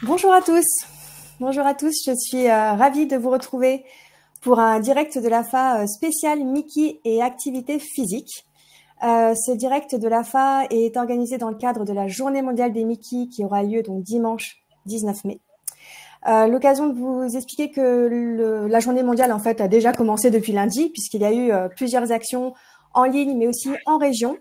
Bonjour à tous. Bonjour à tous. Je suis ravie de vous retrouver pour un direct de l'AFA spécial Mickey et activité physique. Ce direct de l'AFA est organisé dans le cadre de la Journée mondiale des Mickey qui aura lieu donc dimanche 19 mai. L'occasion de vous expliquer que la Journée mondiale en fait a déjà commencé depuis lundi puisqu'il y a eu plusieurs actions en ligne mais aussi en région.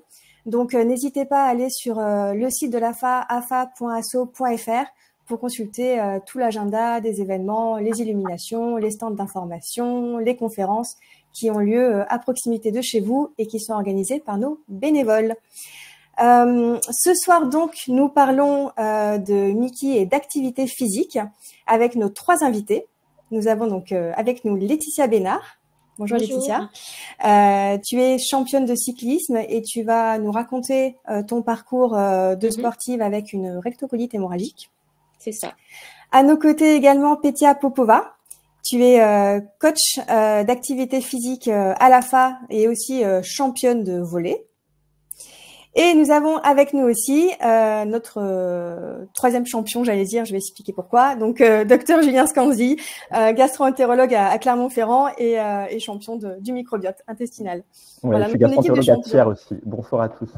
Donc n'hésitez pas à aller sur le site de l'AFA, afa.asso.fr pour consulter tout l'agenda des événements, les illuminations, les stands d'information, les conférences qui ont lieu à proximité de chez vous et qui sont organisées par nos bénévoles. Ce soir donc, nous parlons de Mickey et d'activité physique avec nos trois invités. Nous avons donc avec nous Laetitia Bénard. Bonjour. Laetitia. Tu es championne de cyclisme et tu vas nous raconter ton parcours de sportive avec une rectocolite hémorragique. C'est ça. À nos côtés également Petia Popova. Tu es coach d'activité physique à l'AFA et aussi championne de volley. Et nous avons avec nous aussi notre troisième champion, j'allais dire, je vais expliquer pourquoi. Donc, docteur Julien Scanzi, gastro-entérologue à Clermont-Ferrand et champion du microbiote intestinal. Ouais, voilà, je suis gastro-entérologue à Thiers aussi. Bonsoir à tous.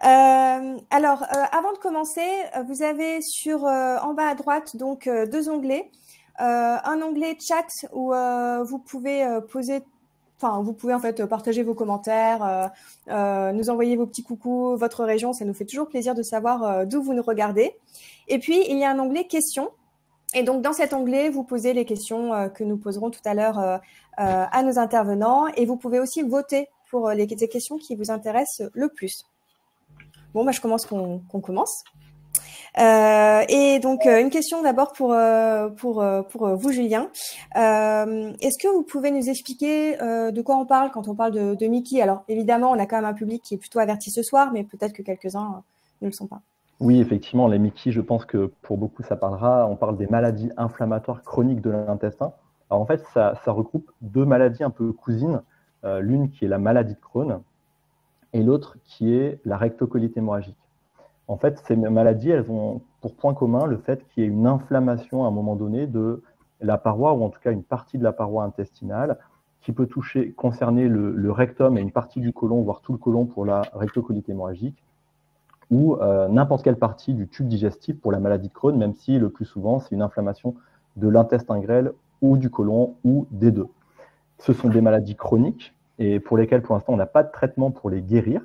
Alors, avant de commencer, vous avez en bas à droite donc deux onglets. Un onglet chat où vous pouvez vous pouvez en fait partager vos commentaires, nous envoyer vos petits coucous, votre région, ça nous fait toujours plaisir de savoir d'où vous nous regardez. Et puis, il y a un onglet questions. Et donc, dans cet onglet, vous posez les questions que nous poserons tout à l'heure à nos intervenants. Et vous pouvez aussi voter pour les questions qui vous intéressent le plus. Bon, je commence qu'on commence. Et donc, une question d'abord pour vous, Julien. Est-ce que vous pouvez nous expliquer de quoi on parle quand on parle de Mickey? Alors, évidemment, on a quand même un public qui est plutôt averti ce soir, mais peut-être que quelques-uns ne le sont pas. Oui, effectivement, les Mickey, je pense que pour beaucoup, ça parlera. On parle des maladies inflammatoires chroniques de l'intestin. Alors, en fait, ça regroupe deux maladies un peu cousines. L'une qui est la maladie de Crohn et l'autre qui est la rectocolite hémorragique. En fait, ces maladies, elles ont pour point commun le fait qu'il y ait une inflammation à un moment donné de la paroi, ou en tout cas une partie de la paroi intestinale, qui peut concerner le rectum et une partie du côlon, voire tout le côlon pour la rectocolite hémorragique, ou n'importe quelle partie du tube digestif pour la maladie de Crohn, même si le plus souvent, c'est une inflammation de l'intestin grêle ou du côlon, ou des deux. Ce sont des maladies chroniques, et pour lesquelles, pour l'instant, on n'a pas de traitement pour les guérir,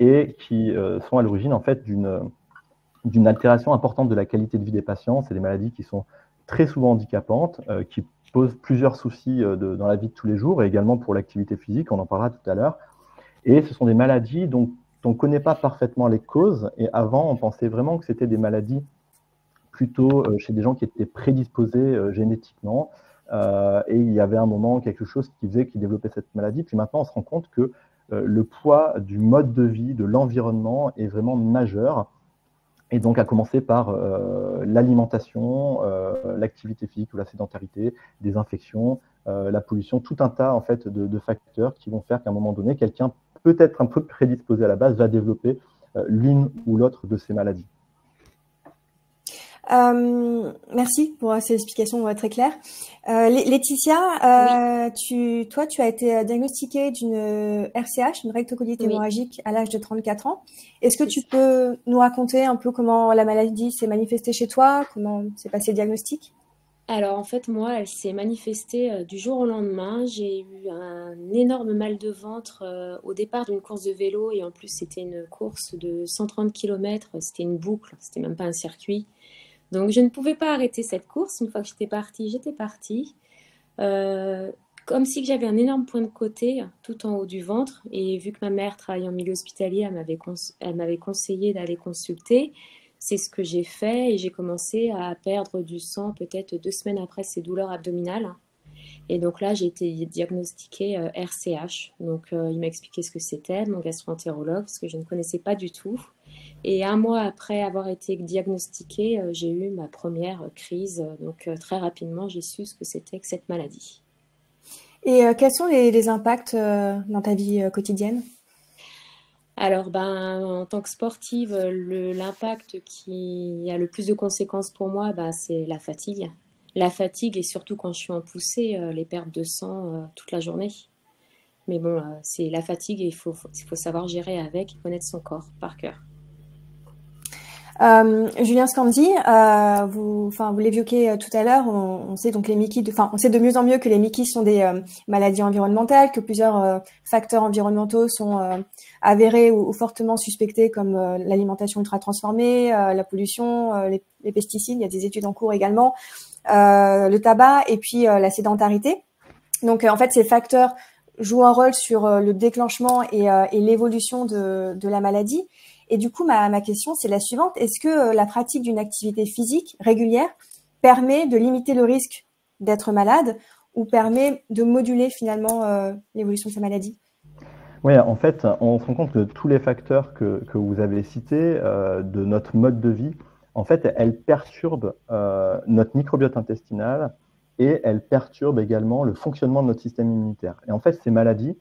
et qui sont à l'origine en fait d'une altération importante de la qualité de vie des patients. C'est des maladies qui sont très souvent handicapantes, qui posent plusieurs soucis dans la vie de tous les jours, et également pour l'activité physique, on en parlera tout à l'heure. Et ce sont des maladies dont on ne connaît pas parfaitement les causes, et avant, on pensait vraiment que c'était des maladies plutôt chez des gens qui étaient prédisposés génétiquement, et il y avait un moment quelque chose qui faisait qu'ils développaient cette maladie. Puis maintenant, on se rend compte que le poids du mode de vie, de l'environnement est vraiment majeur. Et donc, à commencer par l'alimentation, l'activité physique ou la sédentarité, des infections, la pollution, tout un tas en fait, de facteurs qui vont faire qu'à un moment donné, quelqu'un peut-être un peu prédisposé à la base va développer l'une ou l'autre de ces maladies. Merci pour ces explications très claires. Laetitia, oui. Tu as été diagnostiquée d'une RCH, une rectocolite hémorragique, à l'âge de 34 ans. Est-ce que tu peux nous raconter un peu comment la maladie s'est manifestée chez toi, comment s'est passé le diagnostic? Alors en fait, moi, elle s'est manifestée du jour au lendemain. J'ai eu un énorme mal de ventre au départ d'une course de vélo, et en plus c'était une course de 130 km, c'était une boucle, c'était même pas un circuit. Donc, je ne pouvais pas arrêter cette course. Une fois que j'étais partie. Comme si j'avais un énorme point de côté tout en haut du ventre. Et vu que ma mère travaille en milieu hospitalier, elle m'avait conseillé d'aller consulter. C'est ce que j'ai fait, et j'ai commencé à perdre du sang peut-être 2 semaines après ces douleurs abdominales. Et donc là, j'ai été diagnostiquée RCH. Donc, il m'a expliqué ce que c'était, mon gastro-entérologue, parce que je ne connaissais pas du tout. Et 1 mois après avoir été diagnostiquée, j'ai eu ma première crise. Donc, très rapidement, j'ai su ce que c'était que cette maladie. Et quels sont les impacts dans ta vie quotidienne ? Alors, ben, en tant que sportive, l'impact qui a le plus de conséquences pour moi, ben, c'est la fatigue. La fatigue et surtout quand je suis en poussée, les pertes de sang toute la journée. Mais bon, c'est la fatigue et il faut savoir gérer avec et connaître son corps par cœur. Julien Scandi, vous l'évoquiez tout à l'heure, on sait donc les MICI, on sait de mieux en mieux que les MICI sont des maladies environnementales, que plusieurs facteurs environnementaux sont avérés ou fortement suspectés comme l'alimentation ultra transformée, la pollution, les pesticides, il y a des études en cours également, le tabac et puis la sédentarité. Donc en fait, ces facteurs jouent un rôle sur le déclenchement et l'évolution de la maladie. Et du coup, ma question, c'est la suivante. Est-ce que la pratique d'une activité physique régulière permet de limiter le risque d'être malade ou permet de moduler finalement l'évolution de sa maladie? Oui, en fait, on se rend compte que tous les facteurs que vous avez cités de notre mode de vie, en fait, elles perturbent notre microbiote intestinal et elles perturbent également le fonctionnement de notre système immunitaire. Et en fait, ces maladies,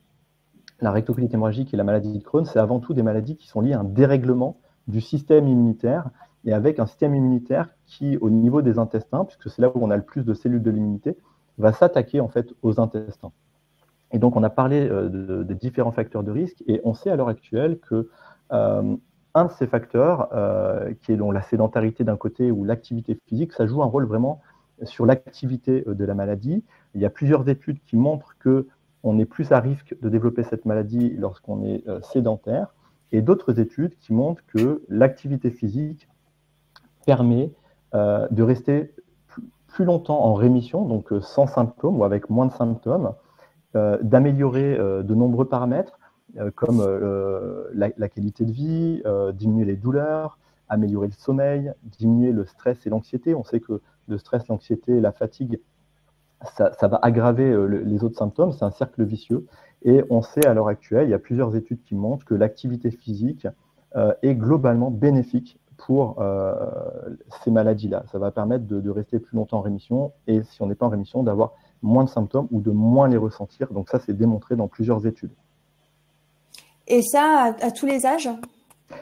la rectocolite hémorragique et la maladie de Crohn, c'est avant tout des maladies qui sont liées à un dérèglement du système immunitaire et avec un système immunitaire qui, au niveau des intestins, puisque c'est là où on a le plus de cellules de l'immunité, va s'attaquer en fait aux intestins. Et donc, on a parlé des différents facteurs de risque et on sait à l'heure actuelle que un de ces facteurs, qui est donc la sédentarité d'un côté ou l'activité physique, ça joue un rôle vraiment sur l'activité de la maladie. Il y a plusieurs études qui montrent que on est plus à risque de développer cette maladie lorsqu'on est sédentaire, et d'autres études qui montrent que l'activité physique permet de rester plus longtemps en rémission, donc sans symptômes ou avec moins de symptômes, d'améliorer de nombreux paramètres comme la qualité de vie, diminuer les douleurs, améliorer le sommeil, diminuer le stress et l'anxiété. On sait que le stress, l'anxiété et la fatigue, ça va aggraver les autres symptômes, c'est un cercle vicieux. Et on sait à l'heure actuelle, il y a plusieurs études qui montrent que l'activité physique est globalement bénéfique pour ces maladies-là. Ça va permettre de rester plus longtemps en rémission et si on n'est pas en rémission, d'avoir moins de symptômes ou de moins les ressentir. Donc ça, c'est démontré dans plusieurs études. Et ça, à tous les âges?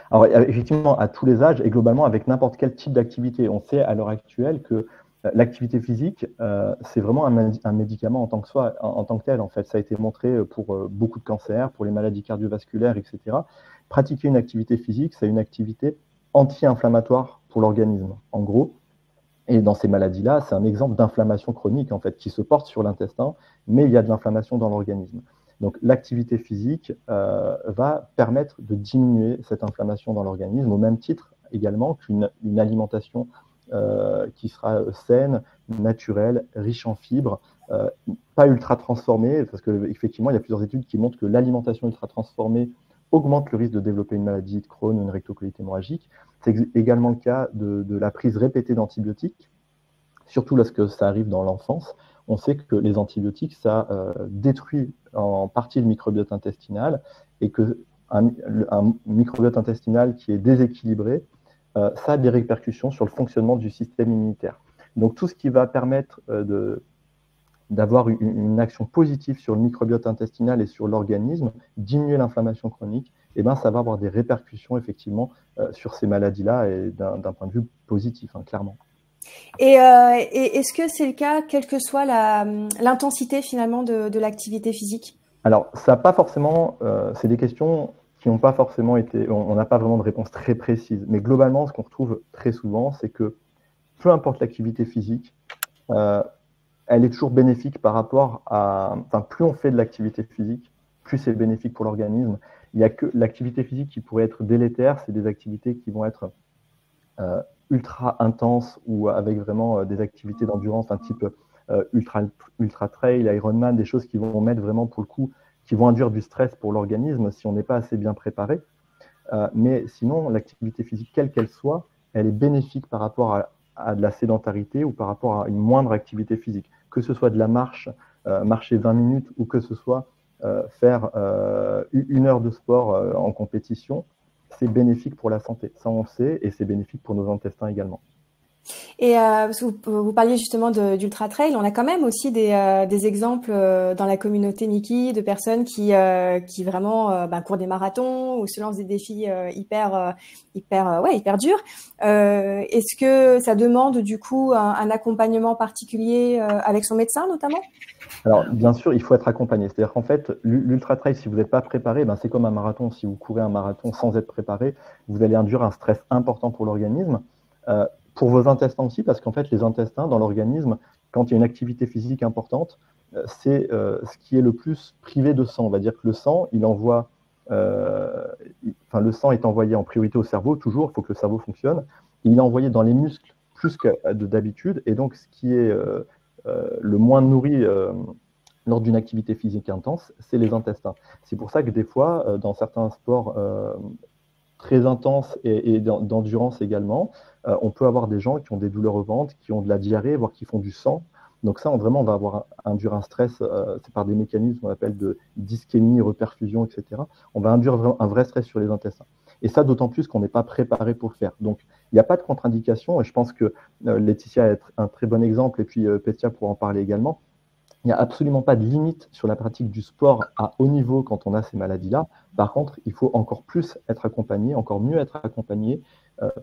Alors effectivement, à tous les âges et globalement avec n'importe quel type d'activité. On sait à l'heure actuelle que l'activité physique, c'est vraiment un médicament en tant que tel. En fait, ça a été montré pour beaucoup de cancers, pour les maladies cardiovasculaires, etc. Pratiquer une activité physique, c'est une activité anti-inflammatoire pour l'organisme, en gros. Et dans ces maladies-là, c'est un exemple d'inflammation chronique, en fait, qui se porte sur l'intestin, mais il y a de l'inflammation dans l'organisme. Donc, l'activité physique va permettre de diminuer cette inflammation dans l'organisme, au même titre également qu'une alimentation qui sera saine, naturelle, riche en fibres, pas ultra transformée, parce qu'effectivement, il y a plusieurs études qui montrent que l'alimentation ultra transformée augmente le risque de développer une maladie de Crohn ou une rectocolite hémorragique. C'est également le cas de la prise répétée d'antibiotiques, surtout lorsque ça arrive dans l'enfance. On sait que les antibiotiques, ça détruit en partie le microbiote intestinal et qu'un microbiote intestinal qui est déséquilibré, ça a des répercussions sur le fonctionnement du système immunitaire. Donc tout ce qui va permettre d'avoir une action positive sur le microbiote intestinal et sur l'organisme, diminuer l'inflammation chronique, eh ben, ça va avoir des répercussions effectivement sur ces maladies-là et d'un point de vue positif, hein, clairement. Et est-ce que c'est le cas, quelle que soit l'intensité finalement de l'activité physique? Alors, ça n'a pas forcément, c'est des questions qui n'ont pas forcément été, on n'a pas vraiment de réponse très précise, mais globalement, ce qu'on retrouve très souvent, c'est que peu importe l'activité physique, elle est toujours bénéfique par rapport à, enfin, plus on fait de l'activité physique, plus c'est bénéfique pour l'organisme. Il n'y a que l'activité physique qui pourrait être délétère, c'est des activités qui vont être ultra intenses ou avec vraiment des activités d'endurance, un type ultra trail, Ironman, des choses qui vont mettre vraiment pour le coup, qui vont induire du stress pour l'organisme si on n'est pas assez bien préparé. Mais sinon, l'activité physique, quelle qu'elle soit, elle est bénéfique par rapport à de la sédentarité ou par rapport à une moindre activité physique. Que ce soit de la marche, marcher 20 minutes ou que ce soit faire 1 heure de sport en compétition, c'est bénéfique pour la santé. Ça, on sait, et c'est bénéfique pour nos intestins également. Et parce que vous parliez justement d'ultra trail, on a quand même aussi des exemples dans la communauté Mickey de personnes qui vraiment courent des marathons ou se lancent des défis hyper durs. Est-ce que ça demande du coup un accompagnement particulier avec son médecin notamment? Alors, bien sûr, il faut être accompagné. C'est-à-dire qu'en fait, l'ultra trail, si vous n'êtes pas préparé, ben, c'est comme un marathon. Si vous courez un marathon sans être préparé, vous allez induire un stress important pour l'organisme, pour vos intestins aussi, parce qu'en fait, les intestins dans l'organisme, quand il y a une activité physique importante, c'est ce qui est le plus privé de sang. On va dire que le sang, le sang est envoyé en priorité au cerveau, toujours, il faut que le cerveau fonctionne. Et il est envoyé dans les muscles plus que d'habitude. Et donc, ce qui est le moins nourri lors d'une activité physique intense, c'est les intestins. C'est pour ça que des fois, dans certains sports très intenses et d'endurance également, on peut avoir des gens qui ont des douleurs au ventre, qui ont de la diarrhée, voire qui font du sang. Donc ça, vraiment, on va induire un stress, c'est par des mécanismes qu'on appelle de d'ischémie, reperfusion, etc. On va induire un vrai stress sur les intestins. Et ça, d'autant plus qu'on n'est pas préparé pour le faire. Donc, il n'y a pas de contre-indication, et je pense que Laetitia est un très bon exemple, et puis Petia pourra en parler également. Il n'y a absolument pas de limite sur la pratique du sport à haut niveau quand on a ces maladies-là. Par contre, il faut encore plus être accompagné, encore mieux être accompagné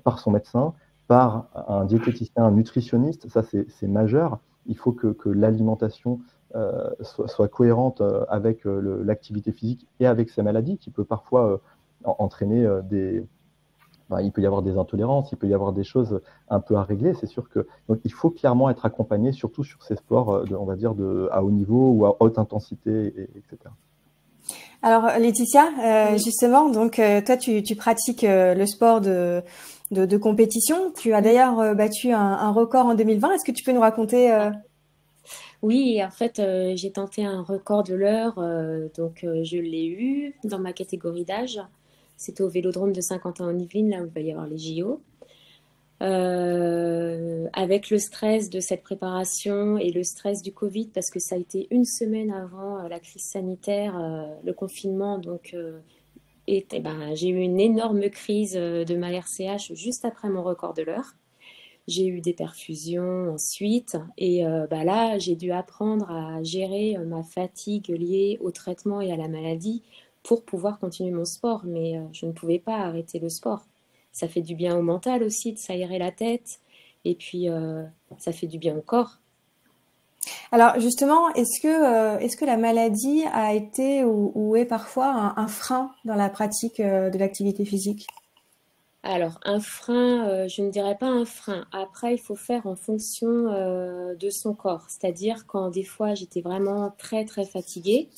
par son médecin, par un diététicien, un nutritionniste. Ça, c'est majeur. Il faut que l'alimentation soit cohérente avec l'activité physique et avec ces maladies qui peut parfois entraîner il peut y avoir des intolérances, il peut y avoir des choses un peu à régler. C'est sûr que donc il faut clairement être accompagné, surtout sur ces sports, on va dire à haut niveau ou à haute intensité, etc. Alors Laetitia, justement, donc toi tu pratiques le sport de compétition. Tu as d'ailleurs battu un record en 2020. Est-ce que tu peux nous raconter Oui, en fait, j'ai tenté un record de l'heure, donc je l'ai eu dans ma catégorie d'âge. C'était au Vélodrome de Saint-Quentin-en-Yvelines, là où il va y avoir les JO. Avec le stress de cette préparation et le stress du Covid, parce que ça a été une semaine avant la crise sanitaire, le confinement, donc j'ai eu une énorme crise de ma RCH juste après mon record de l'heure. J'ai eu des perfusions ensuite et là, j'ai dû apprendre à gérer ma fatigue liée au traitement et à la maladie pour pouvoir continuer mon sport. Mais je ne pouvais pas arrêter le sport. Ça fait du bien au mental aussi de s'aérer la tête et puis ça fait du bien au corps. Alors justement, est-ce que la maladie a été ou est parfois un frein dans la pratique de l'activité physique? Alors, un frein, je ne dirais pas un frein. Après, il faut faire en fonction de son corps. C'est-à-dire quand des fois j'étais vraiment très très fatiguée,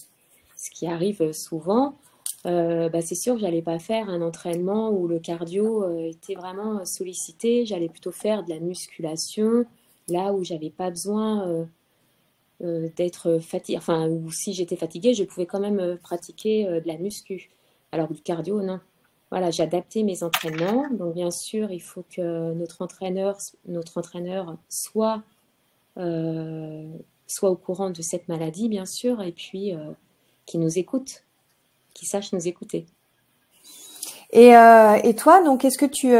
ce qui arrive souvent, c'est sûr que j'allais pas faire un entraînement où le cardio était vraiment sollicité. J'allais plutôt faire de la musculation, là où j'avais pas besoin d'être fatiguée. Enfin, ou si j'étais fatiguée, je pouvais quand même pratiquer de la muscu. Alors du cardio, non. Voilà, j'ai adapté mes entraînements. Donc bien sûr, il faut que notre entraîneur soit au courant de cette maladie, bien sûr, et puis qui nous écoute, qui sache nous écouter. Et toi, donc, est-ce que tu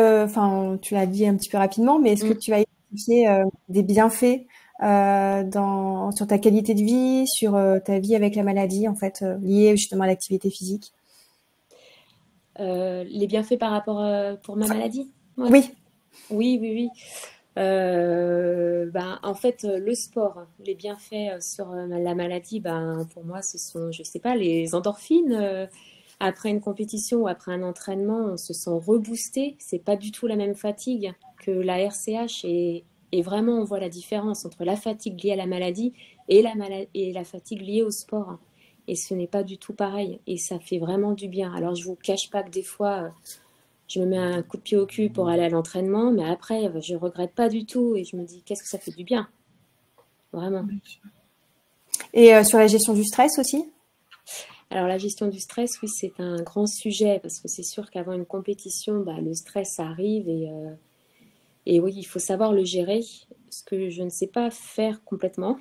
l'as dit un petit peu rapidement, mais est-ce que tu as identifié des bienfaits sur ta qualité de vie, sur ta vie avec la maladie, en fait, liée justement à l'activité physique? Les bienfaits par rapport pour ma maladie? Ouais. Oui. Oui. En fait, le sport, les bienfaits sur la maladie, pour moi, ce sont, je sais pas, les endorphines. Après une compétition ou après un entraînement, on se sent reboosté. C'est pas du tout la même fatigue que la RCH et vraiment, on voit la différence entre la fatigue liée à la maladie et la fatigue liée au sport. Et ce n'est pas du tout pareil. Et ça fait vraiment du bien. Alors, je vous cache pas que des fois, je me mets un coup de pied au cul pour aller à l'entraînement, mais après, je regrette pas du tout et je me dis, qu'est-ce que ça fait du bien. Vraiment. Et sur la gestion du stress aussi? Alors, la gestion du stress, oui, c'est un grand sujet parce que c'est sûr qu'avant une compétition, le stress arrive et oui, il faut savoir le gérer, ce que je ne sais pas faire complètement.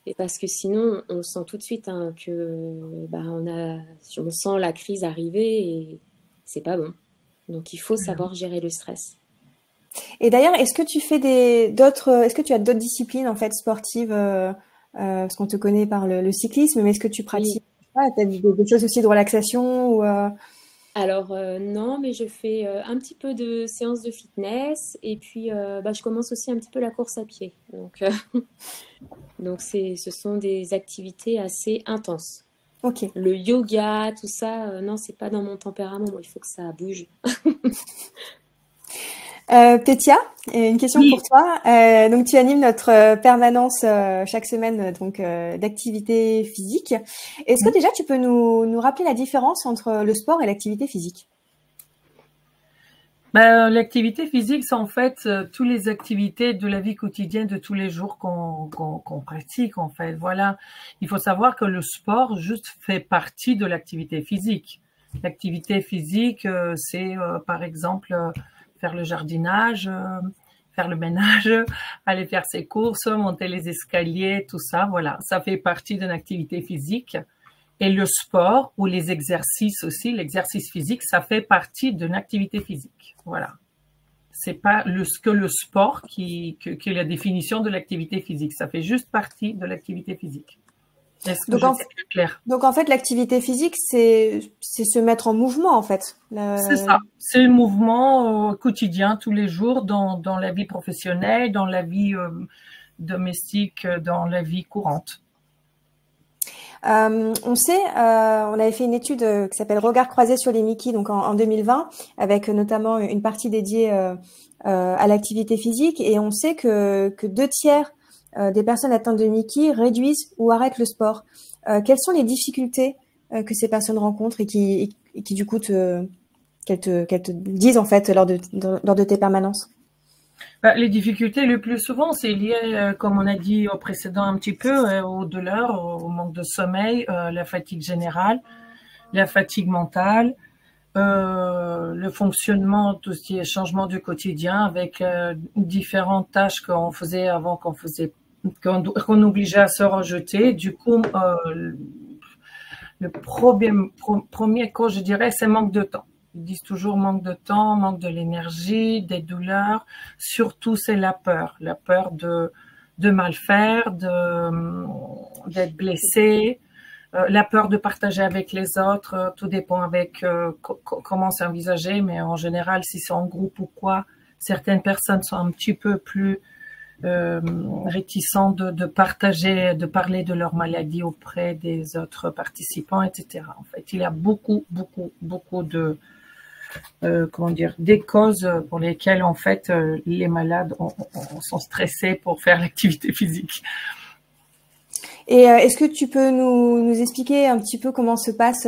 Et parce que sinon, on sent tout de suite que on sent la crise arriver et c'est pas bon. Donc, il faut savoir gérer le stress. Et d'ailleurs, est-ce que tu fais est-ce que tu as d'autres disciplines en fait sportives parce qu'on te connaît par le cyclisme, mais est-ce que tu Oui. pratiques t'as des choses aussi de relaxation ou Alors non, mais je fais un petit peu de séances de fitness et puis je commence aussi un petit peu la course à pied. Donc ce sont des activités assez intenses. Ok. Le yoga, tout ça, non, c'est pas dans mon tempérament. Moi, il faut que ça bouge. Pétia, une question pour Oui, toi. Donc, tu animes notre permanence chaque semaine donc d'activité physique. Est-ce que déjà tu peux nous rappeler la différence entre le sport et l'activité physique? l'activité physique, c'est en fait toutes les activités de la vie quotidienne de tous les jours qu'on pratique, en fait. Voilà. Il faut savoir que le sport juste fait partie de l'activité physique. L'activité physique, c'est par exemple faire le jardinage, faire le ménage, aller faire ses courses, monter les escaliers, tout ça. Voilà, ça fait partie d'une activité physique. Et le sport ou les exercices aussi, l'exercice physique, ça fait partie d'une activité physique. Voilà. C'est pas le sport qui est la définition de l'activité physique. Ça fait juste partie de l'activité physique. Est-ce que Donc je en, suis plus claire? donc en fait, l'activité physique, c'est se mettre en mouvement en fait. C'est ça. C'est le mouvement quotidien, tous les jours, dans la vie professionnelle, dans la vie domestique, dans la vie courante. On sait, on avait fait une étude qui s'appelle Regard croisé sur les Mickey, donc en 2020, avec notamment une partie dédiée à l'activité physique, et on sait que 2 tiers des personnes atteintes de Mickey réduisent ou arrêtent le sport. Quelles sont les difficultés que ces personnes rencontrent et qui du coup qu'elles te disent en fait lors de tes permanences? Les difficultés le plus souvent, c'est lié, comme on a dit au précédent un petit peu, aux douleurs, au manque de sommeil, la fatigue générale, la fatigue mentale, le fonctionnement, tout ce qui est changement du quotidien avec différentes tâches qu'on faisait avant, qu'on obligeait à se rejeter. Du coup, le premier cause, je dirais, c'est manque de temps. Ils disent toujours manque de temps, manque de l'énergie, des douleurs. Surtout, c'est la peur de mal faire, d'être blessé, la peur de partager avec les autres. Tout dépend avec comment c'est envisagé, mais en général, si c'est en groupe ou quoi, certaines personnes sont un petit peu plus réticents de partager, de parler de leur maladie auprès des autres participants, etc. En fait, il y a beaucoup de des causes pour lesquelles en fait les malades sont stressés pour faire l'activité physique. Et est-ce que tu peux nous expliquer un petit peu comment se passe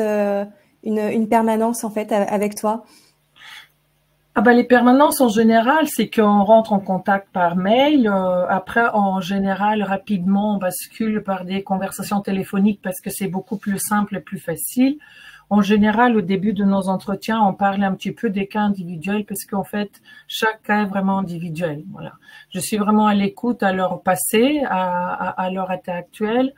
une permanence en fait avec toi? Les permanences en général, c'est qu'on rentre en contact par mail. Après, en général, rapidement, on bascule par des conversations téléphoniques parce que c'est beaucoup plus simple et plus facile. En général, au début de nos entretiens, on parle un petit peu des cas individuels parce qu'en fait, chaque cas est vraiment individuel. Voilà. Je suis vraiment à l'écoute à leur passé, à leur état actuel,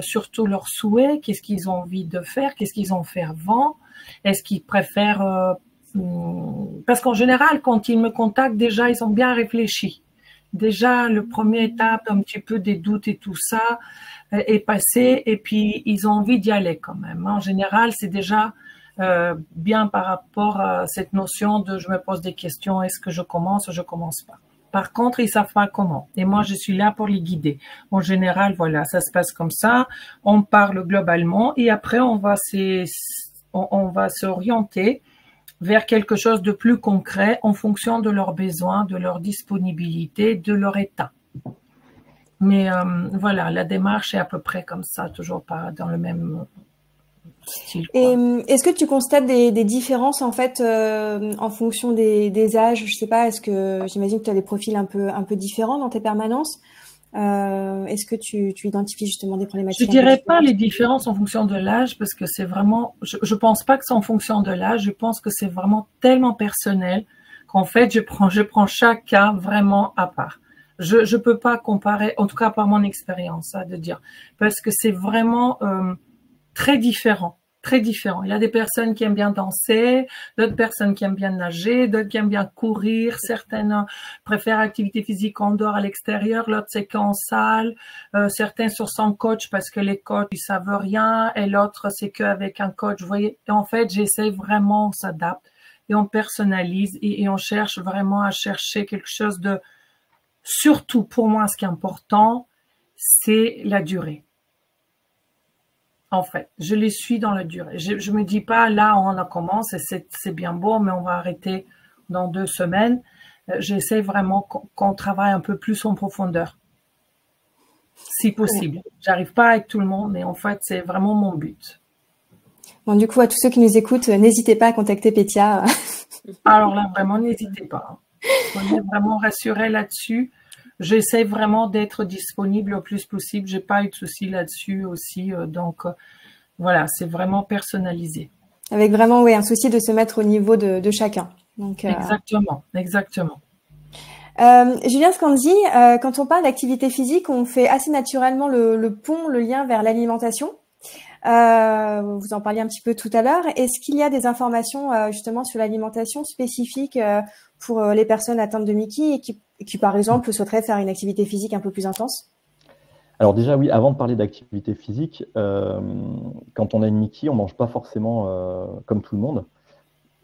surtout leurs souhaits, qu'est-ce qu'ils ont envie de faire, qu'est-ce qu'ils ont fait avant, est-ce qu'ils préfèrent parce qu'en général, quand ils me contactent, déjà, ils ont bien réfléchi. Déjà, le premier étape, un petit peu des doutes et tout ça, est passé, et puis ils ont envie d'y aller quand même. En général, c'est déjà bien par rapport à cette notion de je me pose des questions, est-ce que je commence ou je commence pas. Par contre, ils savent pas comment. Et moi, je suis là pour les guider. En général, voilà, ça se passe comme ça. On parle globalement et après, on va s'orienter vers quelque chose de plus concret en fonction de leurs besoins, de leur disponibilité, de leur état. Mais voilà, la démarche est à peu près comme ça, toujours pas dans le même style. Et est-ce que tu constates des différences en fait en fonction des âges? Je sais pas, est-ce que j'imagine que tu as des profils un peu différents dans tes permanences? Est-ce que tu identifies justement des problématiques? Je dirais pas les différences en fonction de l'âge parce que c'est vraiment, je pense pas que c'est en fonction de l'âge. Je pense que c'est vraiment tellement personnel qu'en fait je prends chaque cas vraiment à part. Je peux pas comparer, en tout cas par mon expérience, de dire parce que c'est vraiment très différent très différent. Il y a des personnes qui aiment bien danser, d'autres personnes qui aiment bien nager, d'autres qui aiment bien courir, certaines préfèrent l'activité physique en dehors à l'extérieur, l'autre c'est qu'en salle, certains sont sans coach parce que les coachs ils savent rien et l'autre c'est qu'avec un coach. Vous voyez, et en fait j'essaie vraiment, on s'adapte et on personnalise et on cherche vraiment à chercher quelque chose de, surtout pour moi ce qui est important, c'est la durée. En fait, je les suis dans la durée. Je me dis pas, là, on a commencé, c'est bien beau, mais on va arrêter dans 2 semaines. J'essaie vraiment qu'on travaille un peu plus en profondeur, si possible. J'arrive pas avec tout le monde, mais en fait, c'est vraiment mon but. Bon, du coup, à tous ceux qui nous écoutent, n'hésitez pas à contacter Pétia. Alors là, vraiment, n'hésitez pas. Soyez vraiment rassurés là-dessus. J'essaie vraiment d'être disponible le plus possible. J'ai pas eu de soucis là-dessus aussi. Donc, voilà, c'est vraiment personnalisé. Avec vraiment, oui, un souci de se mettre au niveau de chacun. Donc, exactement. Julien Scanzi, quand on parle d'activité physique, on fait assez naturellement le pont, le lien vers l'alimentation. Vous en parliez un petit peu tout à l'heure. Est-ce qu'il y a des informations justement sur l'alimentation spécifique pour les personnes atteintes de Mickey et qui, par exemple, souhaiteraient faire une activité physique un peu plus intense? Alors déjà, oui, avant de parler d'activité physique, quand on a une Mickey, on ne mange pas forcément comme tout le monde.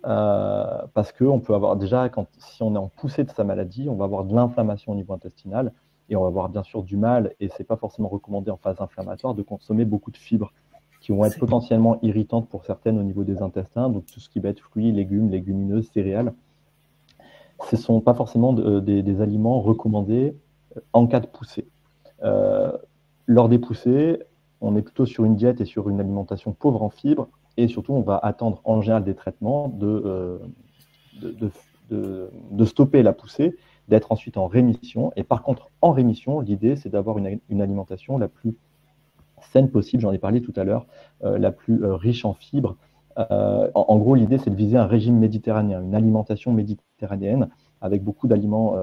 Parce qu'on peut avoir déjà, si on est en poussée de sa maladie, on va avoir de l'inflammation au niveau intestinal et on va avoir bien sûr du mal, et ce n'est pas forcément recommandé en phase inflammatoire, de consommer beaucoup de fibres qui vont être potentiellement irritantes pour certaines au niveau des intestins, donc tout ce qui va être fruits, légumes, légumineuses, céréales. Ce ne sont pas forcément des aliments recommandés en cas de poussée. Lors des poussées, on est plutôt sur une diète et sur une alimentation pauvre en fibres, et surtout on va attendre en général des traitements de stopper la poussée, d'être ensuite en rémission. Et par contre, en rémission, l'idée c'est d'avoir une alimentation la plus saine possible, j'en ai parlé tout à l'heure, la plus riche en fibres. En gros, l'idée, c'est de viser un régime méditerranéen, une alimentation méditerranéenne avec beaucoup d'aliments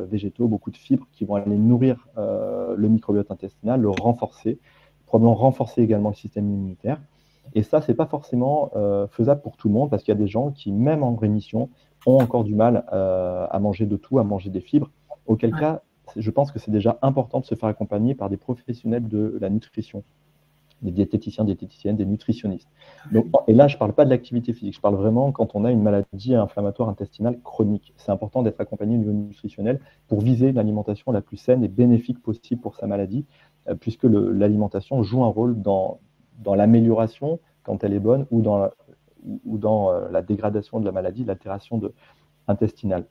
végétaux, beaucoup de fibres qui vont aller nourrir le microbiote intestinal, le renforcer, probablement renforcer également le système immunitaire. Et ça, ce n'est pas forcément faisable pour tout le monde parce qu'il y a des gens qui, même en rémission, ont encore du mal à manger de tout, à manger des fibres, auquel cas, je pense que c'est déjà important de se faire accompagner par des professionnels de la nutrition, des diététiciens, diététiciennes, des nutritionnistes. Donc, et là, je ne parle pas de l'activité physique, je parle vraiment quand on a une maladie inflammatoire intestinale chronique. C'est important d'être accompagné au niveau nutritionnel pour viser l'alimentation la plus saine et bénéfique possible pour sa maladie, puisque l'alimentation joue un rôle dans l'amélioration, quand elle est bonne, ou dans la dégradation de la maladie, l'altération intestinale,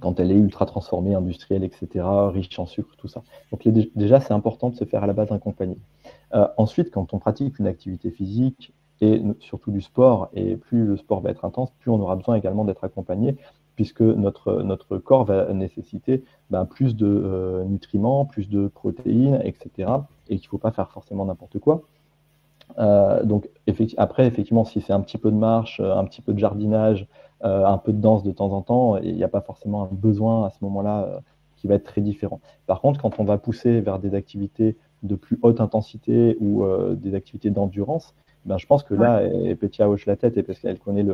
quand elle est ultra transformée, industrielle, etc., riche en sucre, tout ça. Donc déjà, c'est important de se faire à la base accompagner. Ensuite, quand on pratique une activité physique, et surtout du sport, et plus le sport va être intense, plus on aura besoin également d'être accompagné, puisque notre corps va nécessiter plus de nutriments, plus de protéines, etc., et qu'il ne faut pas faire forcément n'importe quoi. Donc après, effectivement, si c'est un petit peu de marche, un petit peu de jardinage, un peu de danse de temps en temps, il n'y a pas forcément un besoin à ce moment-là qui va être très différent. Par contre, quand on va pousser vers des activités de plus haute intensité ou des activités d'endurance, je pense que là, et Pétia hoche la tête et parce qu'elle connaît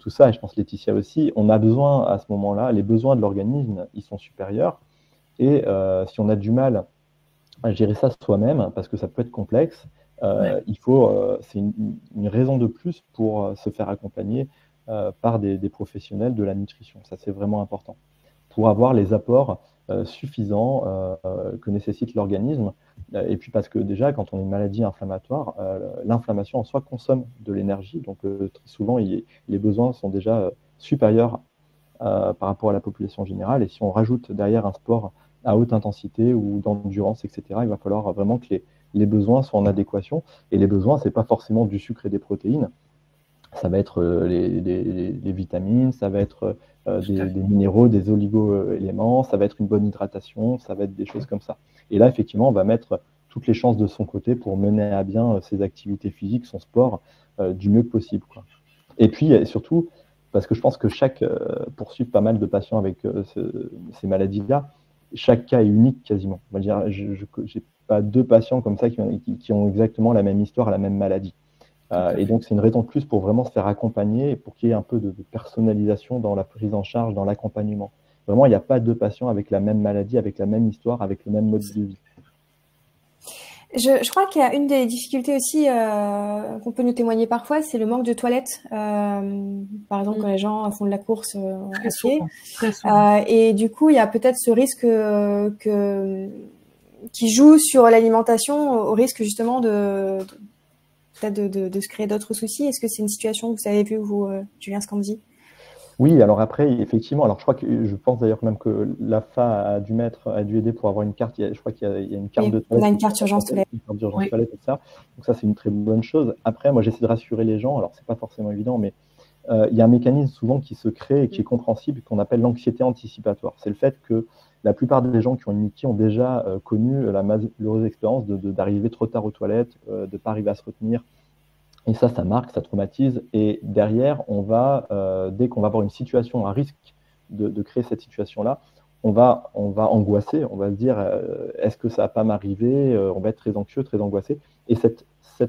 tout ça, et je pense Laetitia aussi, on a besoin à ce moment-là, les besoins de l'organisme, ils sont supérieurs. Et si on a du mal à gérer ça soi-même, parce que ça peut être complexe, c'est une raison de plus pour se faire accompagner par des professionnels de la nutrition. Ça, c'est vraiment important pour avoir les apports suffisants que nécessite l'organisme. Et puis parce que déjà, quand on a une maladie inflammatoire, l'inflammation en soi consomme de l'énergie. Donc très souvent, les besoins sont déjà supérieurs par rapport à la population générale. Et si on rajoute derrière un sport à haute intensité ou d'endurance, etc., il va falloir vraiment que les besoins sont en adéquation. Et les besoins, ce n'est pas forcément du sucre et des protéines. Ça va être les vitamines, ça va être des minéraux, des oligo-éléments, ça va être une bonne hydratation, ça va être des choses comme ça. Et là, effectivement, on va mettre toutes les chances de son côté pour mener à bien ses activités physiques, son sport, du mieux possible, quoi. Et puis, surtout, parce que je pense que poursuivre pas mal de patients avec ces maladies-là, chaque cas est unique quasiment. On va dire, je n'ai pas 2 patients comme ça qui ont exactement la même histoire, la même maladie. Et donc, c'est une raison de plus pour vraiment se faire accompagner et pour qu'il y ait un peu de personnalisation dans la prise en charge, dans l'accompagnement. Vraiment, il n'y a pas deux patients avec la même maladie, avec la même histoire, avec le même mode de vie. Je crois qu'il y a une des difficultés aussi qu'on peut nous témoigner parfois, c'est le manque de toilettes. Par exemple, quand les gens font de la course à pied. Très souvent. Et du coup, il y a peut-être ce risque qui joue sur l'alimentation, au risque justement peut-être de se créer d'autres soucis. Est-ce que c'est une situation que vous avez vue, vous, Julien Scandi? Oui, alors après, effectivement, alors je pense d'ailleurs même que l'AFA a dû aider pour avoir une carte. Je crois qu'il y a une carte de toilette. On a une carte urgence toilette. Une carte d'urgence toilette et ça. Donc ça, c'est une très bonne chose. Après, moi, j'essaie de rassurer les gens. Alors, c'est pas forcément évident, mais il y a un mécanisme souvent qui se crée et qui est compréhensible, qu'on appelle l'anxiété anticipatoire. C'est le fait que la plupart des gens qui ont une MICI ont déjà connu la malheureuse expérience d'arriver trop tard aux toilettes, de ne pas arriver à se retenir. Et ça marque, ça traumatise. Et derrière, dès qu'on va avoir une situation à risque de créer cette situation-là, on va angoisser, on va se dire est-ce que ça va pas m'arriver, on va être très anxieux, très angoissé. Et cette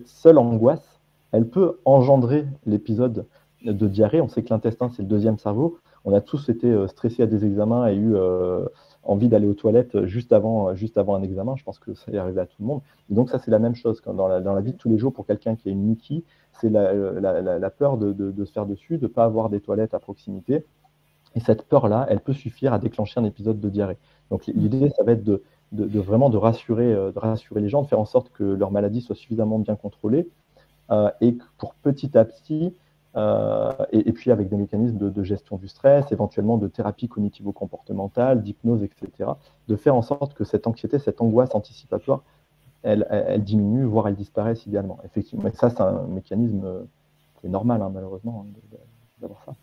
seule angoisse, elle peut engendrer l'épisode de diarrhée. On sait que l'intestin, c'est le deuxième cerveau. On a tous été stressés à des examens et eu envie d'aller aux toilettes juste avant un examen. Je pense que ça est arrivé à tout le monde. Et donc ça, c'est la même chose dans la vie de tous les jours pour quelqu'un qui a une MICI. C'est la peur de se faire dessus, de ne pas avoir des toilettes à proximité. Et cette peur-là, elle peut suffire à déclencher un épisode de diarrhée. Donc l'idée, ça va être vraiment de rassurer les gens, de faire en sorte que leur maladie soit suffisamment bien contrôlée et que pour petit à petit, et puis avec des mécanismes de gestion du stress, éventuellement de thérapie cognitivo-comportementale, d'hypnose, etc., de faire en sorte que cette anxiété, cette angoisse anticipatoire, elle diminue, voire elle disparaisse idéalement. Effectivement, et ça, c'est un mécanisme qui est normal, hein, malheureusement, d'avoir ça.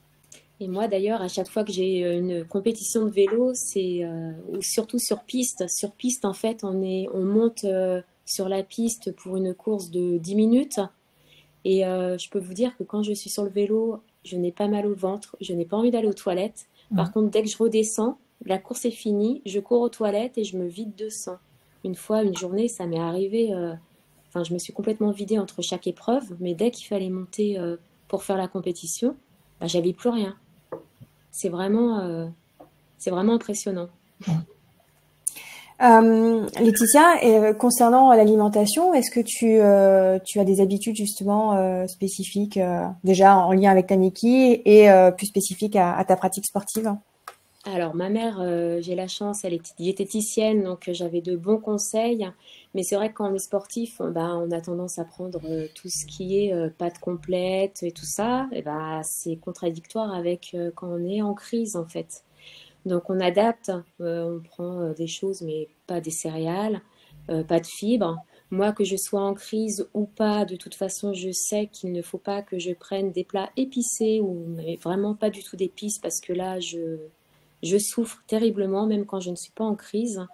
Et moi, d'ailleurs, à chaque fois que j'ai une compétition de vélo, ou surtout sur piste. Sur piste, en fait, on monte sur la piste pour une course de 10 minutes. Et je peux vous dire que quand je suis sur le vélo, je n'ai pas mal au ventre, je n'ai pas envie d'aller aux toilettes. Par contre, dès que je redescends, la course est finie, je cours aux toilettes et je me vide de sang. Une fois, une journée, ça m'est arrivé, je me suis complètement vidée entre chaque épreuve, mais dès qu'il fallait monter pour faire la compétition, j'avais plus rien. C'est vraiment impressionnant. Laetitia, concernant l'alimentation, est-ce que tu as des habitudes justement spécifiques, déjà en lien avec ta MICI et plus spécifiques à ta pratique sportive? Alors, ma mère, j'ai la chance, elle est diététicienne, donc j'avais de bons conseils. Mais c'est vrai que quand on est sportif, on a tendance à prendre tout ce qui est pâtes complètes et tout ça. Et c'est contradictoire avec quand on est en crise, en fait. Donc, on adapte, on prend des choses, mais pas des céréales, pas de fibres. Moi, que je sois en crise ou pas, de toute façon, je sais qu'il ne faut pas que je prenne des plats épicés mais vraiment pas du tout d'épices parce que là, je souffre terriblement, même quand je ne suis pas en crise.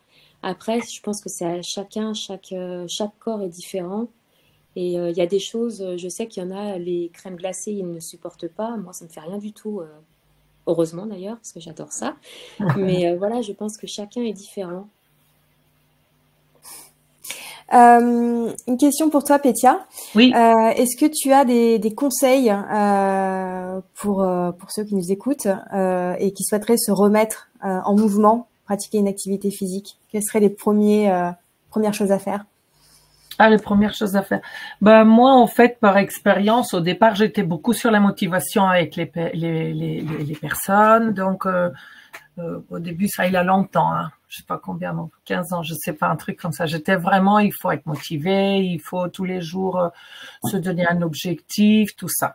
Après, je pense que c'est à chacun, chaque corps est différent. Et il y a des choses, je sais qu'il y en a, les crèmes glacées, ils ne supportent pas. Moi, ça ne me fait rien du tout. Heureusement d'ailleurs, parce que j'adore ça. Mais voilà, je pense que chacun est différent. Une question pour toi, Pétia. Oui. Est-ce que tu as des conseils pour ceux qui nous écoutent et qui souhaiteraient se remettre en mouvement, pratiquer une activité physique? Quelles seraient les premières choses à faire? Les premières choses à faire. Moi, en fait, par expérience, au départ, j'étais beaucoup sur la motivation avec les personnes. Donc, au début, ça, il y a longtemps, hein. Je sais pas combien, 15 ans, je sais pas, un truc comme ça. J'étais vraiment, il faut être motivé, il faut tous les jours se donner un objectif, tout ça.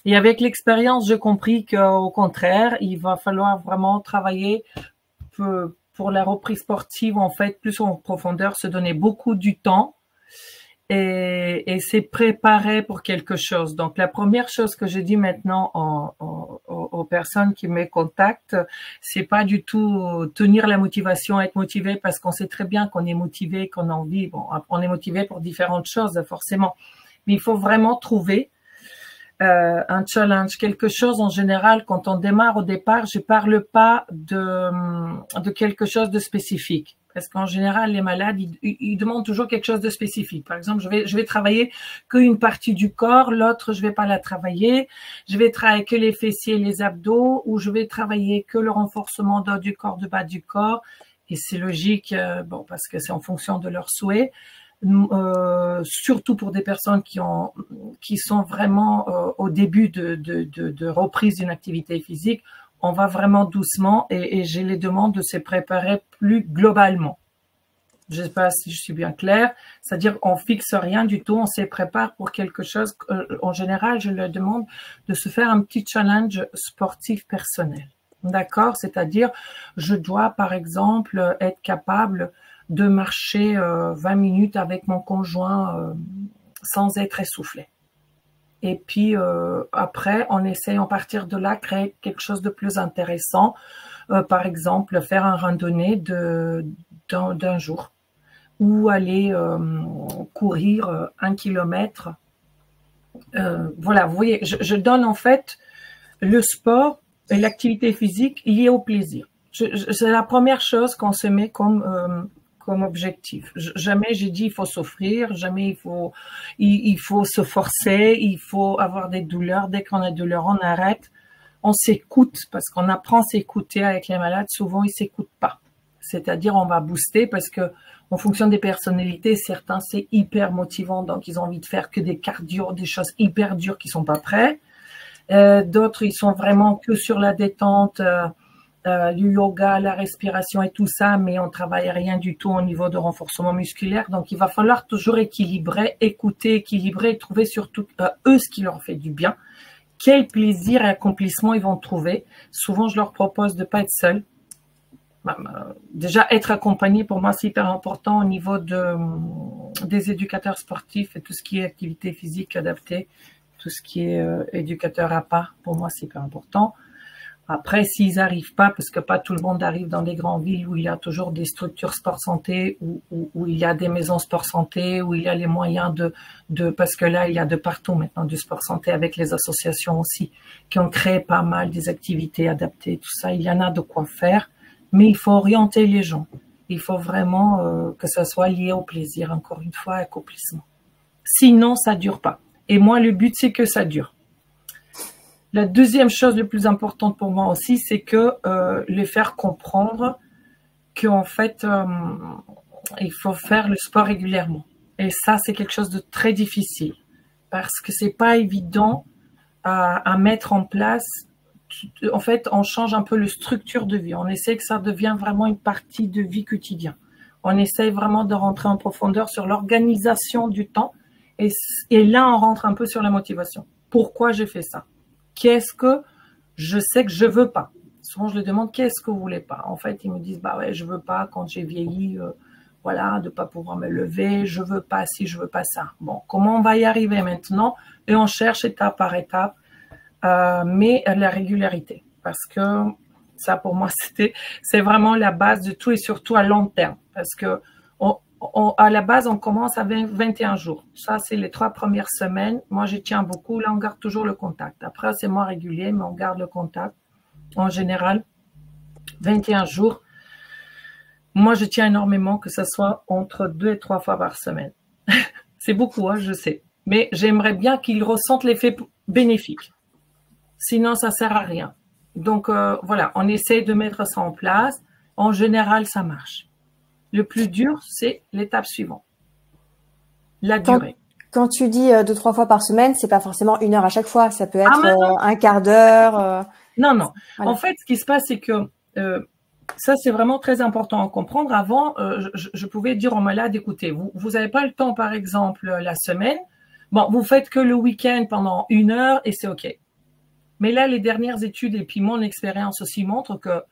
Et avec l'expérience, j'ai compris qu'au contraire, il va falloir vraiment travailler pour la reprise sportive, en fait, plus en profondeur, se donner beaucoup du temps et c'est préparer pour quelque chose. Donc, la première chose que je dis maintenant aux personnes qui me contactent, c'est pas du tout tenir la motivation, être motivé parce qu'on sait très bien qu'on est motivé, qu'on a envie. Bon, on est motivé pour différentes choses, forcément. Mais il faut vraiment trouver un challenge, quelque chose en général. Quand on démarre au départ, je parle pas de quelque chose de spécifique. Parce qu'en général, les malades, ils demandent toujours quelque chose de spécifique. Par exemple, je vais travailler qu'une partie du corps, l'autre, je vais pas la travailler. Je vais travailler que les fessiers et les abdos, ou je vais travailler que le renforcement de haut du corps, de bas du corps. Et c'est logique, bon, parce que c'est en fonction de leurs souhaits. Surtout pour des personnes qui sont vraiment au début de reprise d'une activité physique, on va vraiment doucement et je les demande de se préparer plus globalement. Je ne sais pas si je suis bien claire, c'est-à-dire on fixe rien du tout, on se prépare pour quelque chose. En général, je leur demande de se faire un petit challenge sportif personnel. D'accord? C'est-à-dire, je dois par exemple être capable de marcher 20 minutes avec mon conjoint sans être essoufflé. Et puis après, on essaye, à partir de là, créer quelque chose de plus intéressant. Par exemple, faire un randonnée d'un jour ou aller courir 1 kilomètre. Voilà, vous voyez, je donne en fait le sport et l'activité physique liée au plaisir. C'est la première chose qu'on se met comme objectif. Jamais j'ai dit il faut s'offrir, jamais il faut se forcer, il faut avoir des douleurs. Dès qu'on a des douleurs, on arrête. On s'écoute parce qu'on apprend à s'écouter avec les malades. Souvent, ils s'écoutent pas. C'est-à-dire, on va booster parce que en fonction des personnalités, certains, c'est hyper motivant. Donc, ils ont envie de faire que des cardio, des choses hyper dures qui sont pas prêts. D'autres, ils sont vraiment que sur la détente, du yoga, la respiration et tout ça, mais on travaille rien du tout au niveau de renforcement musculaire. Donc, il va falloir toujours équilibrer, écouter, équilibrer et trouver surtout eux ce qui leur fait du bien. Quel plaisir et accomplissement ils vont trouver. Souvent, je leur propose de pas être seuls. Déjà, être accompagné, pour moi, c'est hyper important au niveau des éducateurs sportifs et tout ce qui est activité physique adaptée, tout ce qui est éducateur à part, pour moi, c'est hyper important. Après, s'ils n'arrivent pas, parce que pas tout le monde arrive dans des grandes villes où il y a toujours des structures sport santé, où il y a des maisons sport santé, où il y a les moyens parce que là, il y a de partout maintenant du sport santé avec les associations aussi, qui ont créé pas mal des activités adaptées, tout ça. Il y en a de quoi faire, mais il faut orienter les gens. Il faut vraiment que ça soit lié au plaisir, encore une fois, accomplissement. Sinon, ça dure pas. Et moi, le but, c'est que ça dure. La deuxième chose la plus importante pour moi aussi, c'est que les faire comprendre qu'en fait, il faut faire le sport régulièrement. Et ça, c'est quelque chose de très difficile parce que c'est pas évident à mettre en place. En fait, on change un peu la structure de vie. On essaie que ça devienne vraiment une partie de vie quotidienne. On essaie vraiment de rentrer en profondeur sur l'organisation du temps. Et là, on rentre un peu sur la motivation. Pourquoi j'ai fait ça? Qu'est-ce que je sais que je veux pas? Souvent, je leur demande, qu'est-ce que vous voulez pas? En fait, ils me disent, bah ouais, je veux pas quand j'ai vieilli, voilà, de pas pouvoir me lever, je veux pas ci, je veux pas ça. Bon, comment on va y arriver maintenant? Et on cherche étape par étape, mais la régularité. Parce que ça, pour moi, c'est vraiment la base de tout et surtout à long terme. Parce que à la base, on commence à 21 jours. Ça, c'est les 3 premières semaines. Moi, je tiens beaucoup. Là, on garde toujours le contact. Après, c'est moins régulier, mais on garde le contact. En général, 21 jours. Moi, je tiens énormément que ça soit entre 2 et 3 fois par semaine. C'est beaucoup, hein, je sais. Mais j'aimerais bien qu'ils ressentent l'effet bénéfique. Sinon, ça sert à rien. Donc, voilà, on essaie de mettre ça en place. En général, ça marche. Le plus dur, c'est l'étape suivante. La durée. Quand tu dis 2-3 fois par semaine, c'est pas forcément 1 heure à chaque fois. Ça peut être un quart d'heure. Non, non. Voilà. En fait, ce qui se passe, c'est que ça, c'est vraiment très important à comprendre. Avant, je pouvais dire aux malades, écoutez, vous n'avez pas le temps, par exemple, la semaine. Bon, vous faites que le week-end pendant 1 heure et c'est OK. Mais là, les dernières études et puis mon expérience aussi montrent que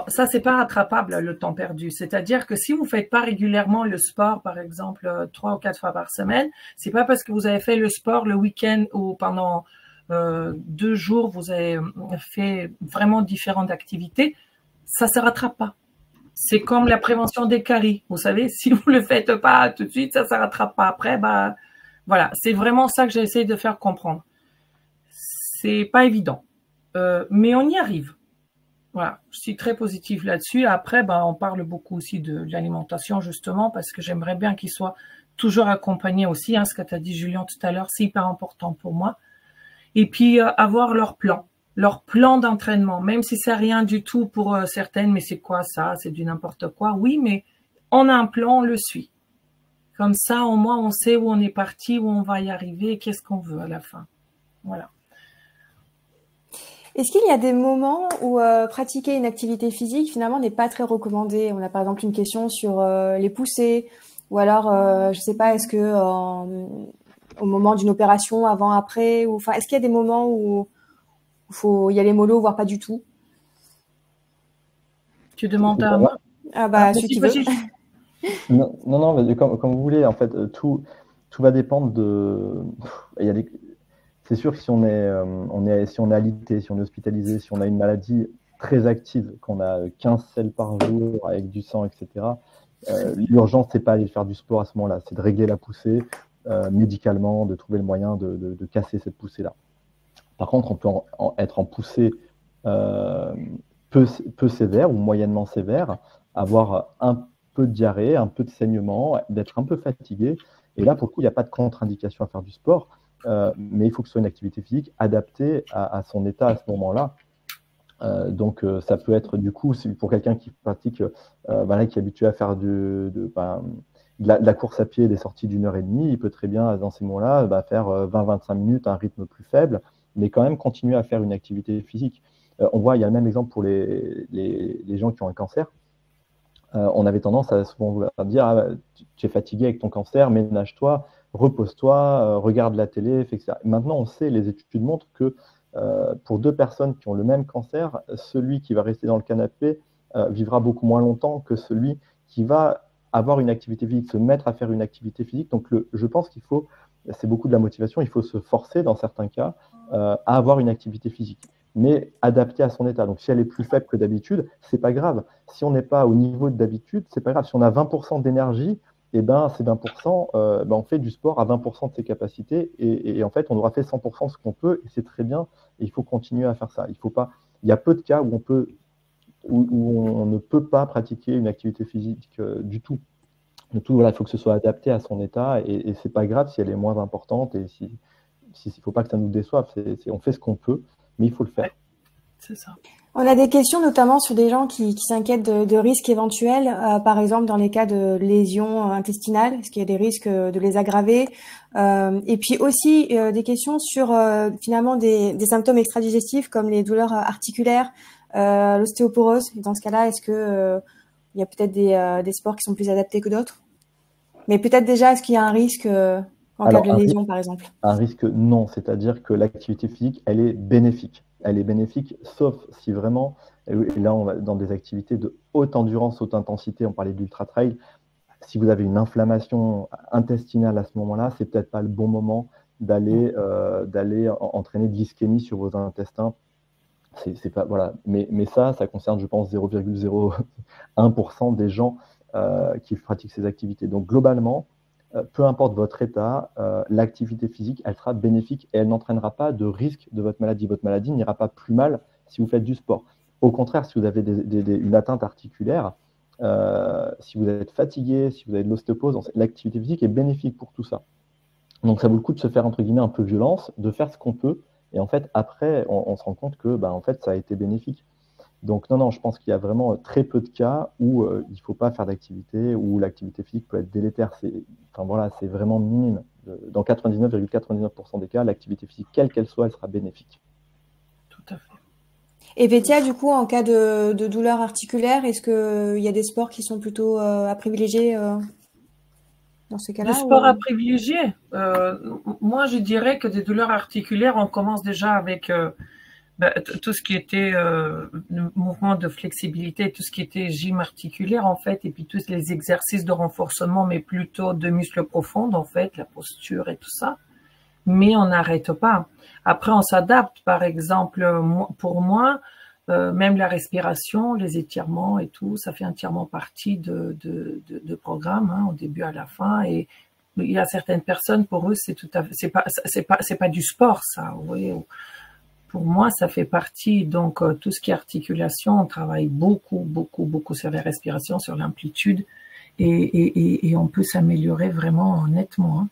ça, c'est pas rattrapable, le temps perdu. C'est-à-dire que si vous faites pas régulièrement le sport, par exemple, 3 ou 4 fois par semaine, c'est pas parce que vous avez fait le sport le week-end ou pendant 2 jours, vous avez fait vraiment différentes activités, ça se rattrape pas. C'est comme la prévention des caries. Vous savez, si vous le faites pas tout de suite, ça se rattrape pas après. Bah, voilà. C'est vraiment ça que j'ai essayé de faire comprendre. C'est pas évident. Mais on y arrive. Voilà, je suis très positive là-dessus. Après, on parle beaucoup aussi de l'alimentation, justement, parce que j'aimerais bien qu'ils soient toujours accompagnés aussi. Hein, ce que tu as dit, Julien, tout à l'heure, c'est hyper important pour moi. Et puis, avoir leur plan d'entraînement, même si c'est rien du tout pour certaines, mais c'est quoi ça? C'est du n'importe quoi. Oui, mais on a un plan, on le suit. Comme ça, au moins, on sait où on est parti, où on va y arriver, et qu'est-ce qu'on veut à la fin. Voilà. Est-ce qu'il y a des moments où pratiquer une activité physique finalement n'est pas très recommandé? On a par exemple une question sur les poussées, ou alors je sais pas, est-ce que au moment d'une opération, avant, après, ou enfin, est-ce qu'il y a des moments où il faut y aller mollo, voire pas du tout? Tu demandes à moi? Ah bah celui qui veut. Non, mais comme vous voulez. En fait, tout va dépendre de. C'est sûr que si on est alité, si on est hospitalisé, si on a une maladie très active, qu'on a 15 selles par jour avec du sang, etc., l'urgence, c'est pas aller faire du sport à ce moment-là, c'est de régler la poussée médicalement, de trouver le moyen de casser cette poussée-là. Par contre, on peut être en poussée peu sévère ou moyennement sévère, avoir un peu de diarrhée, un peu de saignement, d'être un peu fatigué. Et là, pour le coup, il n'y a pas de contre-indication à faire du sport. Mais il faut que ce soit une activité physique adaptée à son état à ce moment-là. Donc, ça peut être du coup, pour quelqu'un qui pratique, qui est habitué à faire de la course à pied, des sorties d'1 h 30, il peut très bien, dans ces moments-là, faire 20-25 minutes à un rythme plus faible, mais quand même continuer à faire une activité physique. On voit, il y a le même exemple pour les gens qui ont un cancer. On avait tendance à souvent dire tu es fatigué avec ton cancer, ménage-toi, repose-toi, regarde la télé, etc. Maintenant, on sait, les études montrent que pour 2 personnes qui ont le même cancer, celui qui va rester dans le canapé vivra beaucoup moins longtemps que celui qui va avoir une activité physique, se mettre à faire une activité physique. Donc, je pense qu'il faut, c'est beaucoup de la motivation, il faut se forcer dans certains cas à avoir une activité physique, mais adaptée à son état. Donc, si elle est plus faible que d'habitude, c'est pas grave. Si on n'est pas au niveau d'habitude, c'est pas grave. Si on a 20% d'énergie, ces 20%, on fait du sport à 20% de ses capacités et en fait, on aura fait 100% de ce qu'on peut et c'est très bien. Et il faut continuer à faire ça. Il y a peu de cas où on ne peut pas pratiquer une activité physique du tout. Du tout, voilà, il faut que ce soit adapté à son état et c'est pas grave si elle est moins importante et il faut pas que ça nous déçoive. On fait ce qu'on peut, mais il faut le faire. C'est ça. On a des questions notamment sur des gens qui s'inquiètent de risques éventuels, par exemple dans les cas de lésions intestinales, est-ce qu'il y a des risques de les aggraver, et puis aussi des questions sur finalement des symptômes extradigestifs comme les douleurs articulaires, l'ostéoporose. Dans ce cas-là, est-ce que il y a peut-être des sports qui sont plus adaptés que d'autres? Mais peut-être déjà, est-ce qu'il y a un risque en cas de lésion, par exemple? Un risque, non. C'est-à-dire que l'activité physique, elle est bénéfique. Elle est bénéfique, sauf si vraiment, et là, on va dans des activités de haute endurance, haute intensité, on parlait d'ultra-trail. Si vous avez une inflammation intestinale à ce moment-là, c'est peut-être pas le bon moment d'aller entraîner de l'ischémie sur vos intestins. C'est pas, voilà. Mais ça concerne, je pense, 0,01% des gens qui pratiquent ces activités. Donc, globalement, peu importe votre état, l'activité physique, elle sera bénéfique et elle n'entraînera pas de risque de votre maladie. Votre maladie n'ira pas plus mal si vous faites du sport. Au contraire, si vous avez une atteinte articulaire, si vous êtes fatigué, si vous avez de l'ostéoporose, l'activité physique est bénéfique pour tout ça. Donc, ça vaut le coup de se faire, entre guillemets, un peu violence, de faire ce qu'on peut. Et en fait, après, on se rend compte que en fait, ça a été bénéfique. Donc, non, je pense qu'il y a vraiment très peu de cas où il ne faut pas faire d'activité, où l'activité physique peut être délétère. C'est vraiment minime. Dans 99,99% des cas, l'activité physique, quelle qu'elle soit, elle sera bénéfique. Tout à fait. Et Pétia, du coup, en cas de douleur articulaire, est-ce qu'il y a des sports qui sont plutôt à privilégier dans ce cas-là? Le sport à privilégier, moi je dirais que des douleurs articulaires, on commence déjà avec tout ce qui était mouvement de flexibilité, tout ce qui était gym articulaire en fait, et puis tous les exercices de renforcement, mais plutôt de muscles profonds en fait, la posture et tout ça. Mais on n'arrête pas. Après, on s'adapte. Par exemple, pour moi, même la respiration, les étirements et tout, ça fait entièrement partie de programme, hein, au début à la fin. Et il y a certaines personnes, pour eux, c'est pas du sport, ça. Oui. pour moi, ça fait partie. Donc, tout ce qui est articulation, on travaille beaucoup, beaucoup, beaucoup sur les respirations, sur l'amplitude, et on peut s'améliorer vraiment nettement. Hein.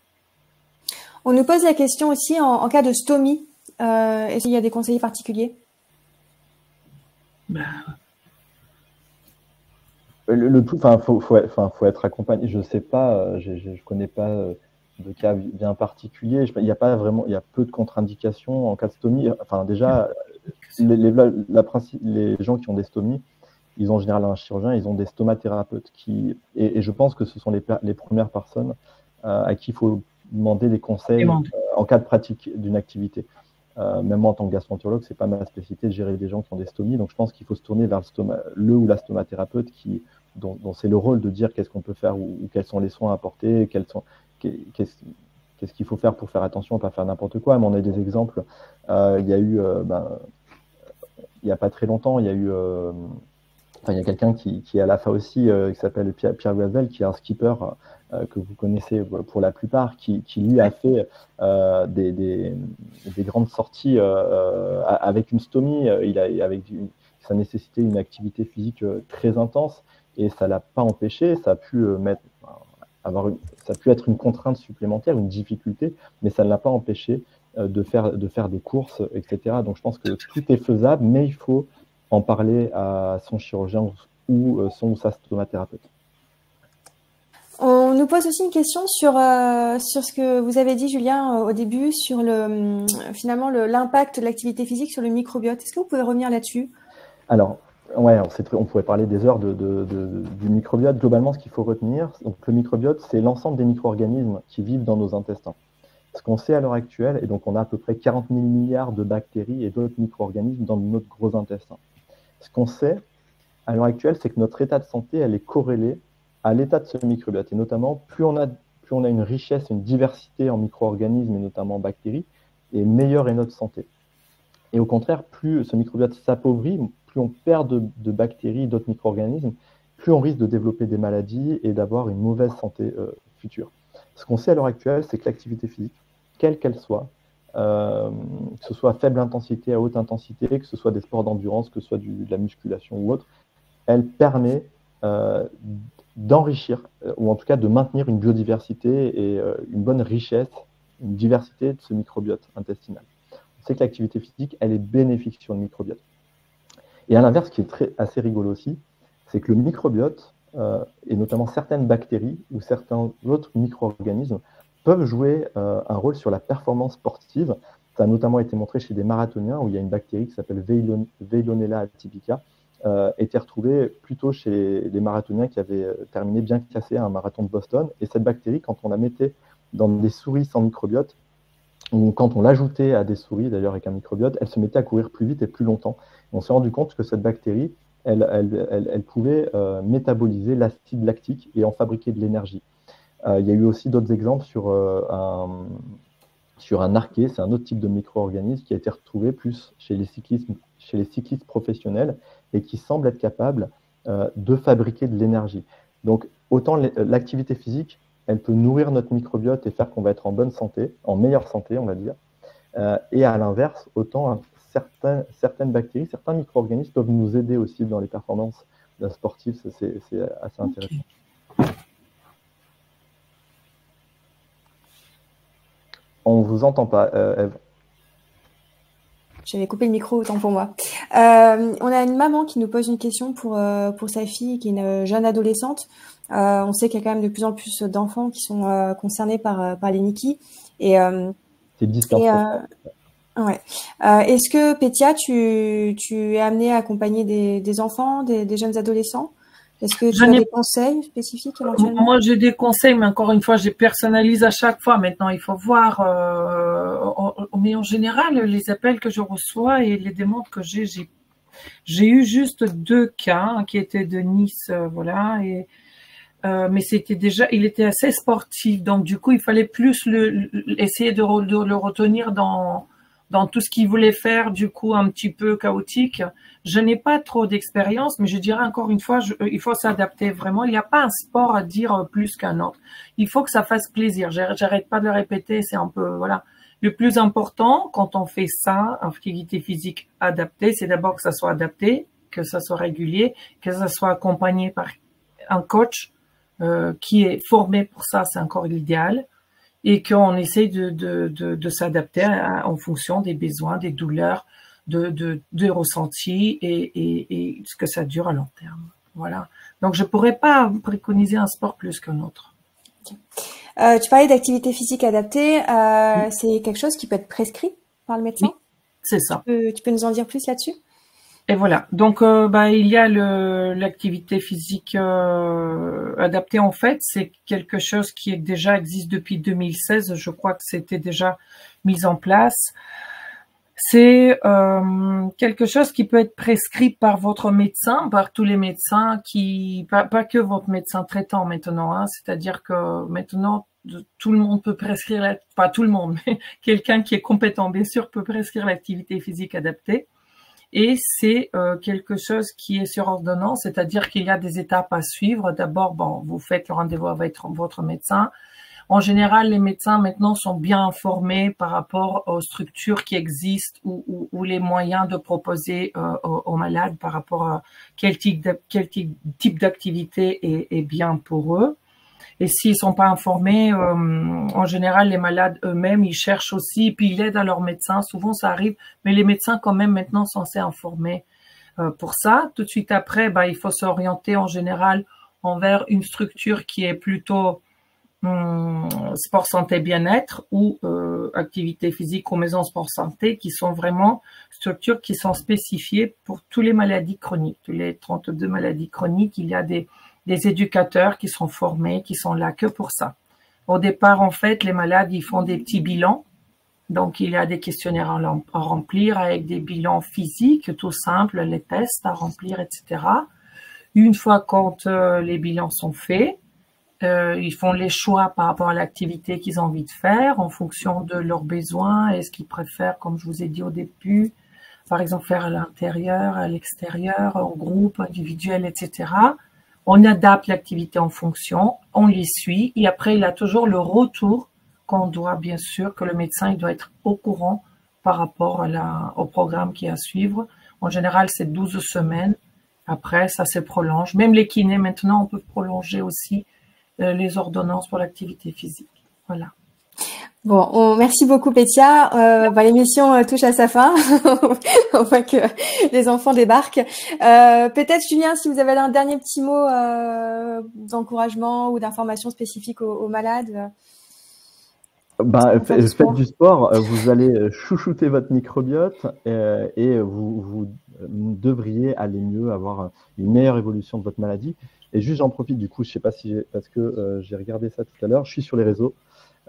On nous pose la question aussi en cas de stomie. Est-ce qu'il y a des conseils particuliers? Ben, Le tout, enfin, faut être accompagné. Je sais pas, je connais pas de cas bien particuliers. Il y a pas vraiment, il y a peu de contre-indications en cas de stomie. Enfin, déjà, les gens qui ont des stomies, ils ont en général un chirurgien, ils ont des stomathérapeutes et je pense que ce sont les premières personnes à qui il faut demander des conseils en cas de pratique d'une activité. Même moi, en tant que gastroentérologue, c'est pas ma spécialité de gérer des gens qui ont des stomies. Donc, je pense qu'il faut se tourner vers le ou la stomathérapeute dont c'est le rôle de dire qu'est-ce qu'on peut faire ou quels sont les soins à apporter, qu'est-ce qu'il faut faire pour faire attention, pas faire n'importe quoi. Mais on a des exemples. Il y a eu, il y a pas très longtemps, il y a eu, il y a quelqu'un qui est à l'AFA aussi, qui s'appelle Pierre Guazel, qui est un skipper que vous connaissez pour la plupart, qui lui a fait des grandes sorties avec une stomie. Ça nécessitait une activité physique très intense et ça l'a pas empêché. Ça a pu ça a pu être une contrainte supplémentaire, une difficulté, mais ça ne l'a pas empêché de faire des courses, etc. Donc je pense que tout est faisable, mais il faut en parler à son chirurgien ou son ou sa stomathérapeute. On nous pose aussi une question sur ce que vous avez dit, Julien, au début, sur finalement l'impact de l'activité physique sur le microbiote. Est-ce que vous pouvez revenir là-dessus? Alors, ouais, on pourrait parler des heures du microbiote. Globalement, ce qu'il faut retenir, donc le microbiote, c'est l'ensemble des micro-organismes qui vivent dans nos intestins. Ce qu'on sait à l'heure actuelle, et donc on a à peu près 40 000 milliards de bactéries et d'autres micro-organismes dans notre gros intestin. Ce qu'on sait à l'heure actuelle, c'est que notre état de santé, elle est corrélée à l'état de ce microbiote. Et notamment, plus on a une richesse, une diversité en micro-organismes et notamment en bactéries, et meilleure est notre santé. Et au contraire, plus ce microbiote s'appauvrit, plus on perd de bactéries et d'autres micro-organismes, plus on risque de développer des maladies et d'avoir une mauvaise santé future. Ce qu'on sait à l'heure actuelle, c'est que l'activité physique, quelle qu'elle soit, que ce soit à faible intensité, à haute intensité, que ce soit des sports d'endurance, que ce soit de la musculation ou autre, elle permet d'enrichir, ou en tout cas de maintenir une biodiversité et une bonne richesse, une diversité de ce microbiote intestinal. On sait que l'activité physique, elle est bénéfique sur le microbiote. Et à l'inverse, ce qui est assez rigolo aussi, c'est que le microbiote, et notamment certaines bactéries ou certains autres micro-organismes, peuvent jouer un rôle sur la performance sportive. Ça a notamment été montré chez des marathoniens où il y a une bactérie qui s'appelle Veillonella atypica, était retrouvée plutôt chez les marathoniens qui avaient terminé bien cassé un marathon de Boston. Et cette bactérie, quand on la mettait dans des souris sans microbiote, ou quand on l'ajoutait à des souris d'ailleurs avec un microbiote, elle se mettait à courir plus vite et plus longtemps. Et on s'est rendu compte que cette bactérie, elle pouvait métaboliser l'acide lactique et en fabriquer de l'énergie. Il y a eu aussi d'autres exemples sur un arché, c'est un autre type de micro-organisme qui a été retrouvé plus chez les cyclistes professionnels et qui semble être capable de fabriquer de l'énergie. Donc, autant l'activité physique, elle peut nourrir notre microbiote et faire qu'on va être en bonne santé, en meilleure santé, on va dire. Et à l'inverse, autant certaines bactéries, certains micro-organismes peuvent nous aider aussi dans les performances sportives. C'est assez intéressant. Okay. On ne vous entend pas, Ève. J'avais coupé le micro, autant pour moi. On a une maman qui nous pose une question pour sa fille, qui est une jeune adolescente. On sait qu'il y a quand même de plus en plus d'enfants qui sont concernés par les NICI. C'est distant. Ouais. Est-ce que, Pétia, tu es amenée à accompagner des enfants, des jeunes adolescents? Est-ce que tu as des conseils spécifiques éventuellement? Moi, j'ai des conseils, mais encore une fois, je personnalise à chaque fois. Maintenant, il faut voir. Mais en général, les appels que je reçois et les demandes que j'ai eu juste 2 cas qui étaient de Nice, voilà. Mais il était assez sportif, donc du coup, il fallait plus essayer de le retenir dans tout ce qu'il voulait faire, du coup, un petit peu chaotique. Je n'ai pas trop d'expérience, mais je dirais encore une fois, il faut s'adapter vraiment. Il n'y a pas un sport à dire plus qu'un autre. Il faut que ça fasse plaisir. J'arrête pas de le répéter, c'est un peu, voilà. Le plus important, quand on fait ça, activité physique adaptée, c'est d'abord que ça soit adapté, que ça soit régulier, que ça soit accompagné par un coach qui est formé pour ça, c'est encore l'idéal, et qu'on essaye de s'adapter en fonction des besoins, des douleurs, de ressentis et ce que ça dure à long terme. Voilà. Donc, je pourrais pas préconiser un sport plus qu'un autre. Okay. Tu parlais d'activité physique adaptée. C'est quelque chose qui peut être prescrit par le médecin? Oui, c'est ça. Tu peux nous en dire plus là-dessus? Et voilà. Donc, il y a l'activité physique adaptée. En fait, c'est quelque chose qui déjà existe depuis 2016. Je crois que c'était déjà mis en place. C'est quelque chose qui peut être prescrit par votre médecin, par tous les médecins pas que votre médecin traitant maintenant, hein. C'est-à-dire que maintenant, tout le monde peut prescrire, pas tout le monde, mais quelqu'un qui est compétent, bien sûr, peut prescrire l'activité physique adaptée. Et c'est quelque chose qui est sur ordonnance, c'est-à-dire qu'il y a des étapes à suivre. D'abord, vous faites le rendez-vous avec votre médecin. En général, les médecins maintenant sont bien informés par rapport aux structures qui existent ou les moyens de proposer aux malades par rapport à quel type d'activité est bien pour eux. Et s'ils sont pas informés, en général, les malades eux-mêmes, ils cherchent aussi, puis ils aident à leur médecin. Souvent, ça arrive, mais les médecins, quand même, maintenant, sont assez informés pour ça. Tout de suite après, il faut s'orienter en général envers une structure qui est plutôt sport santé bien-être ou activité physique ou maison sport santé, qui sont vraiment structures qui sont spécifiées pour toutes les maladies chroniques, toutes les 32 maladies chroniques. Il y a des éducateurs qui sont formés, qui sont là que pour ça. Au départ, en fait, les malades, ils font des petits bilans. Donc, il y a des questionnaires à remplir avec des bilans physiques, tout simples, les tests à remplir, etc. Une fois quand les bilans sont faits, ils font les choix par rapport à l'activité qu'ils ont envie de faire en fonction de leurs besoins et ce qu'ils préfèrent, comme je vous ai dit au début, par exemple faire à l'intérieur, à l'extérieur, en groupe, individuel, etc. On adapte l'activité en fonction, on les suit et après il y a toujours le retour qu'on doit bien sûr, que le médecin il doit être au courant par rapport au programme qui est à suivre. En général, c'est 12 semaines. Après, ça se prolonge. Même les kinés, maintenant, on peut prolonger aussi les ordonnances pour l'activité physique. Voilà. Bon, merci beaucoup Pétia. L'émission touche à sa fin. On voit que les enfants débarquent. Peut-être Julien, si vous avez un dernier petit mot d'encouragement ou d'information spécifique aux malades. Faites du sport, vous allez chouchouter votre microbiote et vous devriez aller mieux, avoir une meilleure évolution de votre maladie. Et juste, j'en profite du coup, je sais pas si parce que j'ai regardé ça tout à l'heure, je suis sur les réseaux,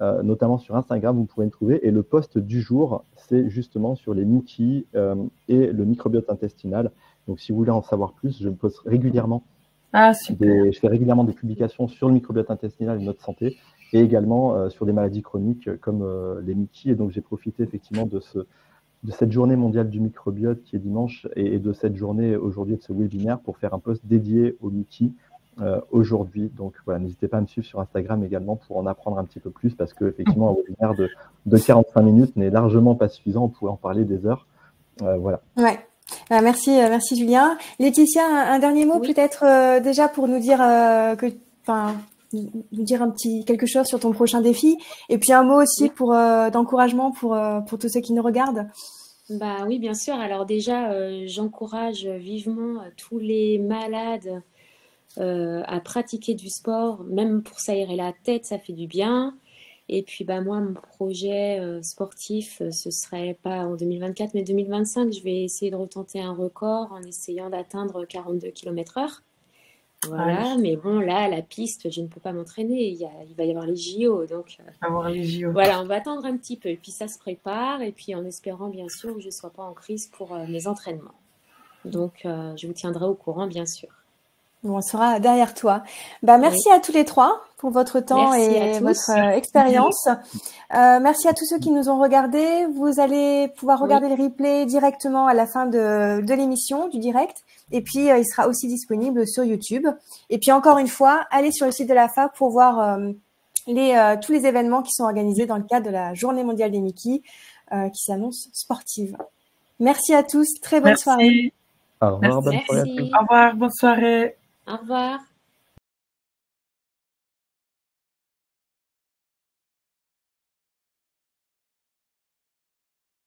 notamment sur Instagram, vous pouvez me trouver. Et le post du jour, c'est justement sur les Mickey et le microbiote intestinal. Donc, si vous voulez en savoir plus, je poste régulièrement. Je fais régulièrement des publications sur le microbiote intestinal et notre santé, et également sur des maladies chroniques comme les Mickey. Et donc, j'ai profité effectivement de cette journée mondiale du microbiote qui est dimanche et de cette journée aujourd'hui de ce webinaire pour faire un post dédié au Mickey aujourd'hui. Donc voilà, n'hésitez pas à me suivre sur Instagram également pour en apprendre un petit peu plus parce qu'effectivement, un webinaire de 45 minutes n'est largement pas suffisant. On pourrait en parler des heures. Voilà. Ouais. Merci Julien. Laetitia, un dernier mot peut-être déjà pour nous dire nous dire quelque chose sur ton prochain défi et puis un mot aussi pour d'encouragement pour tous ceux qui nous regardent. Oui, bien sûr. Alors déjà, j'encourage vivement tous les malades à pratiquer du sport, même pour s'aérer la tête, ça fait du bien. Et puis moi, mon projet sportif, ce serait pas en 2024, mais 2025. Je vais essayer de retenter un record en essayant d'atteindre 42 km/h. Voilà, mais bon, là, la piste, je ne peux pas m'entraîner. Il va y avoir les JO, donc voilà, on va attendre un petit peu. Et puis ça se prépare, et puis en espérant bien sûr que je ne sois pas en crise pour mes entraînements. Donc, je vous tiendrai au courant, bien sûr. On sera derrière toi. Merci à tous les trois pour votre temps et votre expérience. Merci à tous ceux qui nous ont regardés. Vous allez pouvoir regarder le replay directement à la fin de l'émission, du direct. Et puis, il sera aussi disponible sur YouTube. Et puis, encore une fois, allez sur le site de l'AFA pour voir tous les événements qui sont organisés dans le cadre de la Journée mondiale des Mickey qui s'annonce sportive. Merci à tous, très bonne soirée. Au revoir, bonne soirée à tous. Merci. Au revoir, bonne soirée. Au revoir.